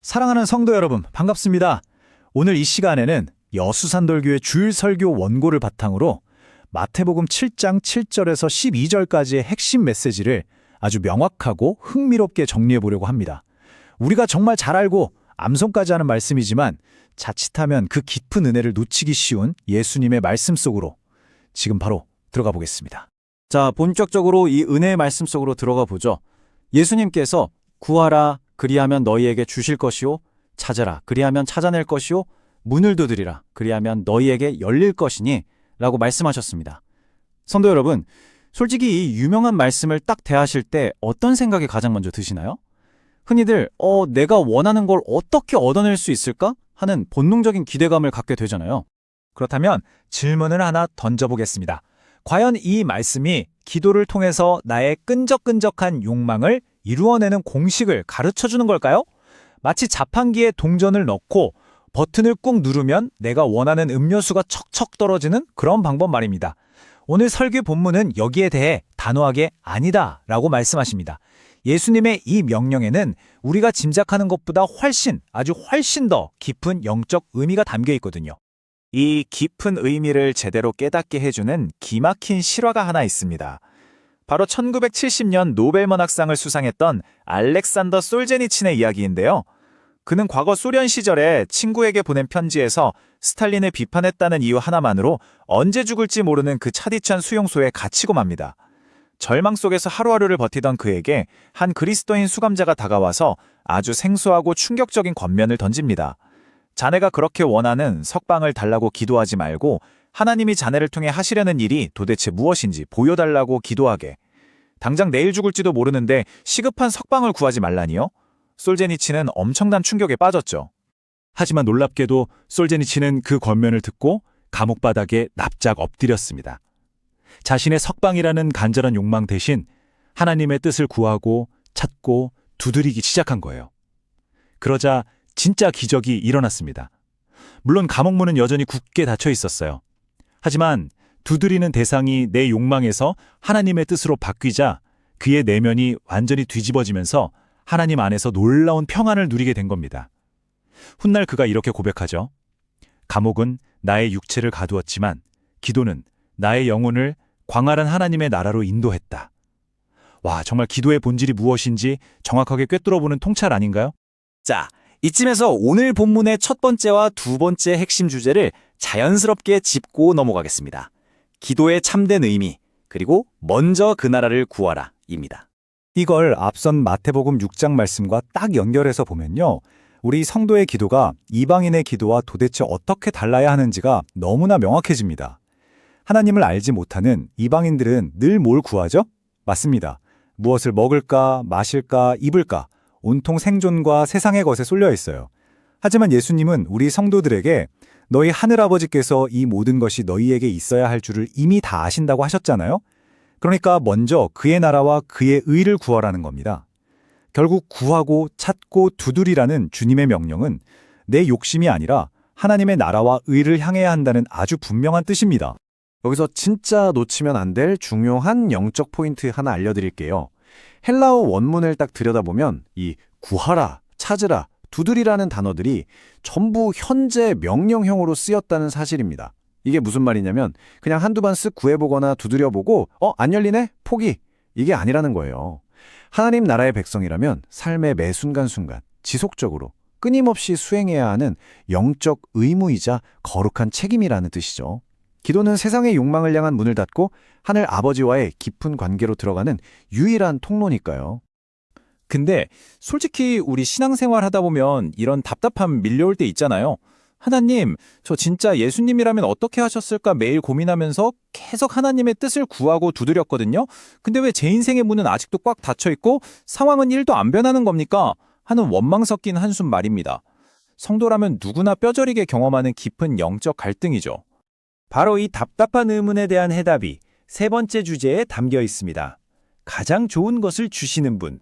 사랑하는 성도 여러분, 반갑습니다. 오늘 이 시간에는 여수산돌교회 주일 설교 원고를 바탕으로 마태복음 7장 7절에서 12절까지의 핵심 메시지를 아주 명확하고 흥미롭게 정리해 보려고 합니다. 우리가 정말 잘 알고 암송까지 하는 말씀이지만 자칫하면 그 깊은 은혜를 놓치기 쉬운 예수님의 말씀 속으로 지금 바로 들어가 보겠습니다. 자, 본격적으로 이 은혜의 말씀 속으로 들어가 보죠. 예수님께서 구하라 그리하면 너희에게 주실 것이요 찾으라 그리하면 찾아낼 것이요 문을 두드리라 그리하면 너희에게 열릴 것이니 라고 말씀하셨습니다. 성도 여러분, 솔직히 이 유명한 말씀을 딱 대하실 때 어떤 생각이 가장 먼저 드시나요? 흔히들 내가 원하는 걸 어떻게 얻어낼 수 있을까? 하는 본능적인 기대감을 갖게 되잖아요. 그렇다면 질문을 하나 던져보겠습니다. 과연 이 말씀이 기도를 통해서 나의 끈적끈적한 욕망을 이루어내는 공식을 가르쳐주는 걸까요? 마치 자판기에 동전을 넣고 버튼을 꾹 누르면 내가 원하는 음료수가 척척 떨어지는 그런 방법 말입니다. 오늘 설교 본문은 여기에 대해 단호하게 아니다 라고 말씀하십니다. 예수님의 이 명령에는 우리가 짐작하는 것보다 아주 훨씬 더 깊은 영적 의미가 담겨 있거든요. 이 깊은 의미를 제대로 깨닫게 해주는 기막힌 실화가 하나 있습니다. 바로 1970년 노벨문학상을 수상했던 알렉산더 솔제니친의 이야기인데요. 그는 과거 소련 시절에 친구에게 보낸 편지에서 스탈린을 비판했다는 이유 하나만으로 언제 죽을지 모르는 그 차디찬 수용소에 갇히고 맙니다. 절망 속에서 하루하루를 버티던 그에게 한 그리스도인 수감자가 다가와서 아주 생소하고 충격적인 권면을 던집니다. 자네가 그렇게 원하는 석방을 달라고 기도하지 말고 하나님이 자네를 통해 하시려는 일이 도대체 무엇인지 보여달라고 기도하게. 당장 내일 죽을지도 모르는데 시급한 석방을 구하지 말라니요? 솔제니친은 엄청난 충격에 빠졌죠. 하지만 놀랍게도 솔제니친은 그 권면을 듣고 감옥 바닥에 납작 엎드렸습니다. 자신의 석방이라는 간절한 욕망 대신 하나님의 뜻을 구하고 찾고 두드리기 시작한 거예요. 그러자 진짜 기적이 일어났습니다. 물론 감옥문은 여전히 굳게 닫혀 있었어요. 하지만 두드리는 대상이 내 욕망에서 하나님의 뜻으로 바뀌자 그의 내면이 완전히 뒤집어지면서 하나님 안에서 놀라운 평안을 누리게 된 겁니다. 훗날 그가 이렇게 고백하죠. 감옥은 나의 육체를 가두었지만 기도는 나의 영혼을 광활한 하나님의 나라로 인도했다. 와, 정말 기도의 본질이 무엇인지 정확하게 꿰뚫어보는 통찰 아닌가요? 자, 이쯤에서 오늘 본문의 첫 번째와 두 번째 핵심 주제를 자연스럽게 짚고 넘어가겠습니다. 기도의 참된 의미, 그리고 먼저 그 나라를 구하라 입니다. 이걸 앞선 마태복음 6장 말씀과 딱 연결해서 보면요. 우리 성도의 기도가 이방인의 기도와 도대체 어떻게 달라야 하는지가 너무나 명확해집니다. 하나님을 알지 못하는 이방인들은 늘 뭘 구하죠? 맞습니다. 무엇을 먹을까, 마실까, 입을까, 온통 생존과 세상의 것에 쏠려 있어요. 하지만 예수님은 우리 성도들에게 너희 하늘아버지께서 이 모든 것이 너희에게 있어야 할 줄을 이미 다 아신다고 하셨잖아요. 그러니까 먼저 그의 나라와 그의 의를 구하라는 겁니다. 결국 구하고 찾고 두드리라는 주님의 명령은 내 욕심이 아니라 하나님의 나라와 의를 향해야 한다는 아주 분명한 뜻입니다. 여기서 진짜 놓치면 안 될 중요한 영적 포인트 하나 알려드릴게요. 헬라어 원문을 딱 들여다보면 이 구하라, 찾으라, 두드리라는 단어들이 전부 현재 명령형으로 쓰였다는 사실입니다. 이게 무슨 말이냐면 그냥 한두 번 쓱 구해보거나 두드려보고 안 열리네? 포기! 이게 아니라는 거예요. 하나님 나라의 백성이라면 삶의 매 순간순간 지속적으로 끊임없이 수행해야 하는 영적 의무이자 거룩한 책임이라는 뜻이죠. 기도는 세상의 욕망을 향한 문을 닫고 하늘 아버지와의 깊은 관계로 들어가는 유일한 통로니까요. 근데 솔직히 우리 신앙생활 하다 보면 이런 답답함 밀려올 때 있잖아요. 하나님, 저 진짜 예수님이라면 어떻게 하셨을까 매일 고민하면서 계속 하나님의 뜻을 구하고 두드렸거든요. 근데 왜 제 인생의 문은 아직도 꽉 닫혀 있고 상황은 1도 안 변하는 겁니까? 하는 원망 섞인 한숨 말입니다. 성도라면 누구나 뼈저리게 경험하는 깊은 영적 갈등이죠. 바로 이 답답한 의문에 대한 해답이 세 번째 주제에 담겨 있습니다. 가장 좋은 것을 주시는 분.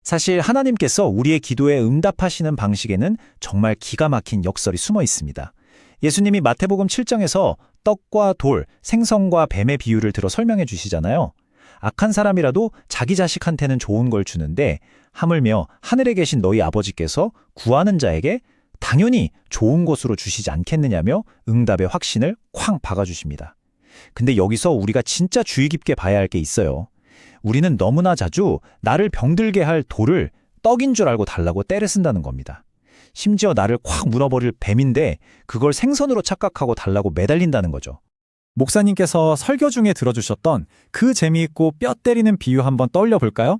사실 하나님께서 우리의 기도에 응답하시는 방식에는 정말 기가 막힌 역설이 숨어 있습니다. 예수님이 마태복음 7장에서 떡과 돌, 생선과 뱀의 비유를 들어 설명해 주시잖아요. 악한 사람이라도 자기 자식한테는 좋은 걸 주는데 하물며 하늘에 계신 너희 아버지께서 구하는 자에게 당연히 좋은 것으로 주시지 않겠느냐며 응답의 확신을 쾅 박아주십니다. 근데 여기서 우리가 진짜 주의 깊게 봐야 할 게 있어요. 우리는 너무나 자주 나를 병들게 할 돌을 떡인 줄 알고 달라고 떼를 쓴다는 겁니다. 심지어 나를 콱 물어버릴 뱀인데 그걸 생선으로 착각하고 달라고 매달린다는 거죠. 목사님께서 설교 중에 들어주셨던 그 재미있고 뼈 때리는 비유 한번 떠올려 볼까요?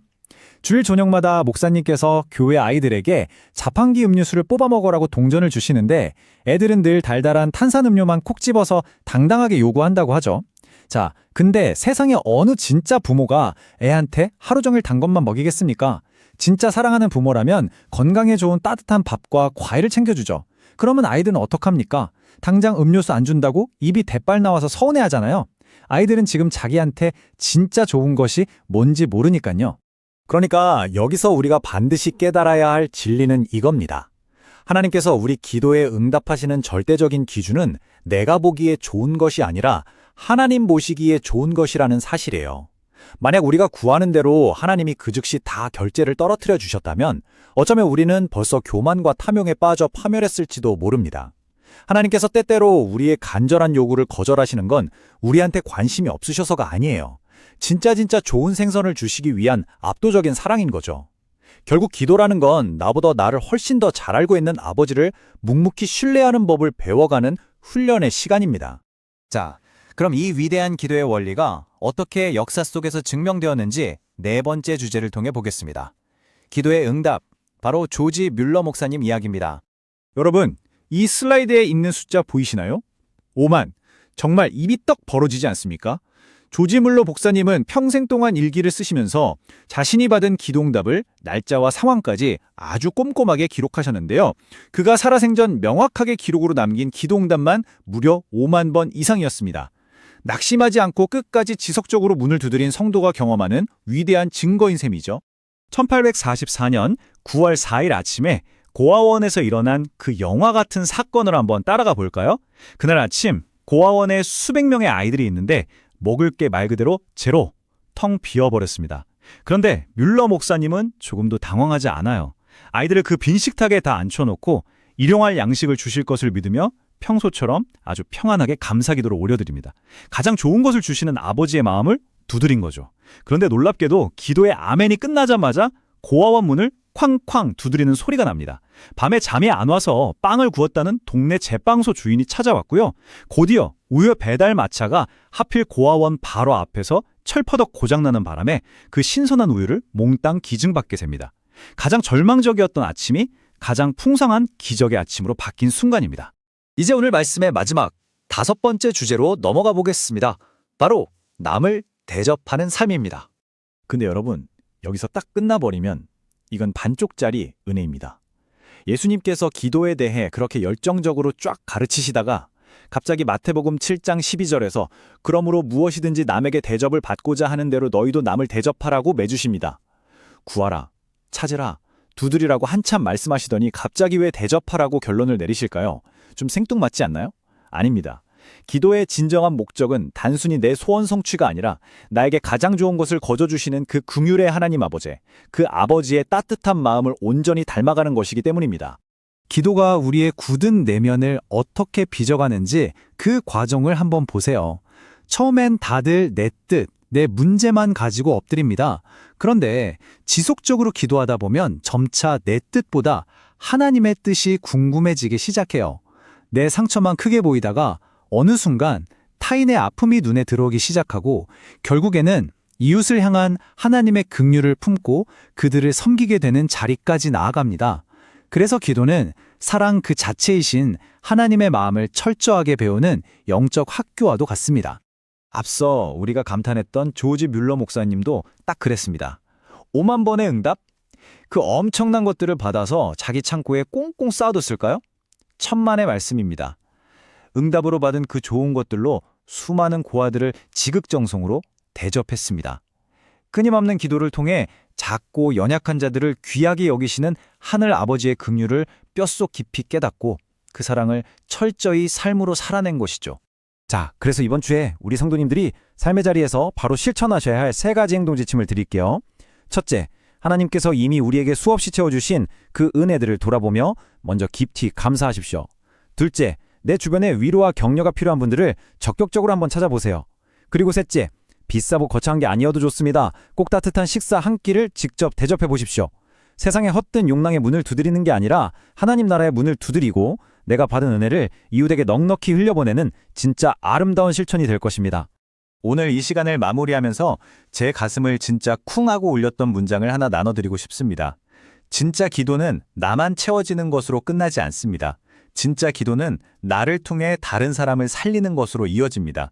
주일 저녁마다 목사님께서 교회 아이들에게 자판기 음료수를 뽑아 먹으라고 동전을 주시는데 애들은 늘 달달한 탄산음료만 콕 집어서 당당하게 요구한다고 하죠. 자, 근데 세상에 어느 진짜 부모가 애한테 하루 종일 단 것만 먹이겠습니까? 진짜 사랑하는 부모라면 건강에 좋은 따뜻한 밥과 과일을 챙겨주죠. 그러면 아이들은 어떡합니까? 당장 음료수 안 준다고 입이 대빨 나와서 서운해하잖아요. 아이들은 지금 자기한테 진짜 좋은 것이 뭔지 모르니까요. 그러니까 여기서 우리가 반드시 깨달아야 할 진리는 이겁니다. 하나님께서 우리 기도에 응답하시는 절대적인 기준은 내가 보기에 좋은 것이 아니라 하나님 보시기에 좋은 것이라는 사실이에요. 만약 우리가 구하는 대로 하나님이 그 즉시 다 결제를 떨어뜨려 주셨다면 어쩌면 우리는 벌써 교만과 탐욕에 빠져 파멸했을지도 모릅니다. 하나님께서 때때로 우리의 간절한 요구를 거절하시는 건 우리한테 관심이 없으셔서가 아니에요. 진짜 좋은 생선을 주시기 위한 압도적인 사랑인 거죠. 결국 기도라는 건 나보다 나를 훨씬 더 잘 알고 있는 아버지를 묵묵히 신뢰하는 법을 배워가는 훈련의 시간입니다. 자, 그럼 이 위대한 기도의 원리가 어떻게 역사 속에서 증명되었는지 네 번째 주제를 통해 보겠습니다. 기도의 응답, 바로 조지 뮬러 목사님 이야기입니다. 여러분, 이 슬라이드에 있는 숫자 보이시나요? 5만. 정말 입이 떡 벌어지지 않습니까? 조지 뮬러 목사님은 평생 동안 일기를 쓰시면서 자신이 받은 기도응답을 날짜와 상황까지 아주 꼼꼼하게 기록하셨는데요. 그가 살아생전 명확하게 기록으로 남긴 기도응답만 무려 5만 번 이상이었습니다. 낙심하지 않고 끝까지 지속적으로 문을 두드린 성도가 경험하는 위대한 증거인 셈이죠. 1844년 9월 4일 아침에 고아원에서 일어난 그 영화 같은 사건을 한번 따라가 볼까요? 그날 아침 고아원에 수백 명의 아이들이 있는데 먹을 게 말 그대로 제로, 텅 비어버렸습니다. 그런데 뮬러 목사님은 조금도 당황하지 않아요. 아이들을 그 빈 식탁에 다 앉혀놓고 일용할 양식을 주실 것을 믿으며 평소처럼 아주 평안하게 감사기도를 올려드립니다. 가장 좋은 것을 주시는 아버지의 마음을 두드린 거죠. 그런데 놀랍게도 기도의 아멘이 끝나자마자 고아원 문을 쾅쾅 두드리는 소리가 납니다. 밤에 잠이 안 와서 빵을 구웠다는 동네 제빵소 주인이 찾아왔고요. 곧이어 우유 배달 마차가 하필 고아원 바로 앞에서 철퍼덕 고장나는 바람에 그 신선한 우유를 몽땅 기증받게 됩니다. 가장 절망적이었던 아침이 가장 풍성한 기적의 아침으로 바뀐 순간입니다. 이제 오늘 말씀의 마지막 5번째 주제로 넘어가 보겠습니다. 바로 남을 대접하는 삶입니다. 근데 여러분, 여기서 딱 끝나버리면 이건 반쪽짜리 은혜입니다. 예수님께서 기도에 대해 그렇게 열정적으로 쫙 가르치시다가 갑자기 마태복음 7장 12절에서 그러므로 무엇이든지 남에게 대접을 받고자 하는 대로 너희도 남을 대접하라고 매주십니다. 구하라, 찾으라, 두드리라고 한참 말씀하시더니 갑자기 왜 대접하라고 결론을 내리실까요? 좀 생뚱맞지 않나요? 아닙니다. 기도의 진정한 목적은 단순히 내 소원 성취가 아니라 나에게 가장 좋은 것을 거저주시는 그 긍휼의 하나님 아버지, 그 아버지의 따뜻한 마음을 온전히 닮아가는 것이기 때문입니다. 기도가 우리의 굳은 내면을 어떻게 빚어가는지 그 과정을 한번 보세요. 처음엔 다들 내 뜻, 내 문제만 가지고 엎드립니다. 그런데 지속적으로 기도하다 보면 점차 내 뜻보다 하나님의 뜻이 궁금해지기 시작해요. 내 상처만 크게 보이다가 어느 순간 타인의 아픔이 눈에 들어오기 시작하고 결국에는 이웃을 향한 하나님의 긍휼을 품고 그들을 섬기게 되는 자리까지 나아갑니다. 그래서 기도는 사랑 그 자체이신 하나님의 마음을 철저하게 배우는 영적 학교와도 같습니다. 앞서 우리가 감탄했던 조지 뮬러 목사님도 딱 그랬습니다. 5만 번의 응답? 그 엄청난 것들을 받아서 자기 창고에 꽁꽁 쌓아뒀을까요? 천만의 말씀입니다. 응답으로 받은 그 좋은 것들로 수많은 고아들을 지극정성으로 대접했습니다. 끊임없는 기도를 통해 작고 연약한 자들을 귀하게 여기시는 하늘 아버지의 긍휼을 뼛속 깊이 깨닫고 그 사랑을 철저히 삶으로 살아낸 것이죠. 자, 그래서 이번 주에 우리 성도님들이 삶의 자리에서 바로 실천하셔야 할 3가지 행동 지침을 드릴게요. 첫째, 하나님께서 이미 우리에게 수없이 채워주신 그 은혜들을 돌아보며 먼저 깊이 감사하십시오. 둘째, 내 주변에 위로와 격려가 필요한 분들을 적극적으로 한번 찾아보세요. 그리고 셋째, 비싸고 거창한 게 아니어도 좋습니다. 꼭 따뜻한 식사 한 끼를 직접 대접해 보십시오. 세상의 헛된 욕망의 문을 두드리는 게 아니라 하나님 나라의 문을 두드리고 내가 받은 은혜를 이웃에게 넉넉히 흘려보내는 진짜 아름다운 실천이 될 것입니다. 오늘 이 시간을 마무리하면서 제 가슴을 진짜 쿵 하고 울렸던 문장을 하나 나눠드리고 싶습니다. 진짜 기도는 나만 채워지는 것으로 끝나지 않습니다. 진짜 기도는 나를 통해 다른 사람을 살리는 것으로 이어집니다.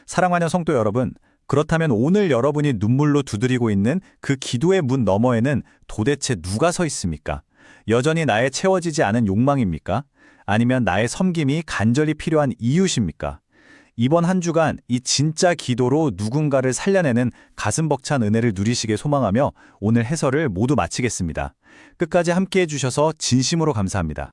사랑하는 성도 여러분, 그렇다면 오늘 여러분이 눈물로 두드리고 있는 그 기도의 문 너머에는 도대체 누가 서 있습니까? 여전히 나의 채워지지 않은 욕망입니까? 아니면 나의 섬김이 간절히 필요한 이유십니까? 이번 한 주간 이 진짜 기도로 누군가를 살려내는 가슴 벅찬 은혜를 누리시길 소망하며 오늘 해설을 모두 마치겠습니다. 끝까지 함께해 주셔서 진심으로 감사합니다.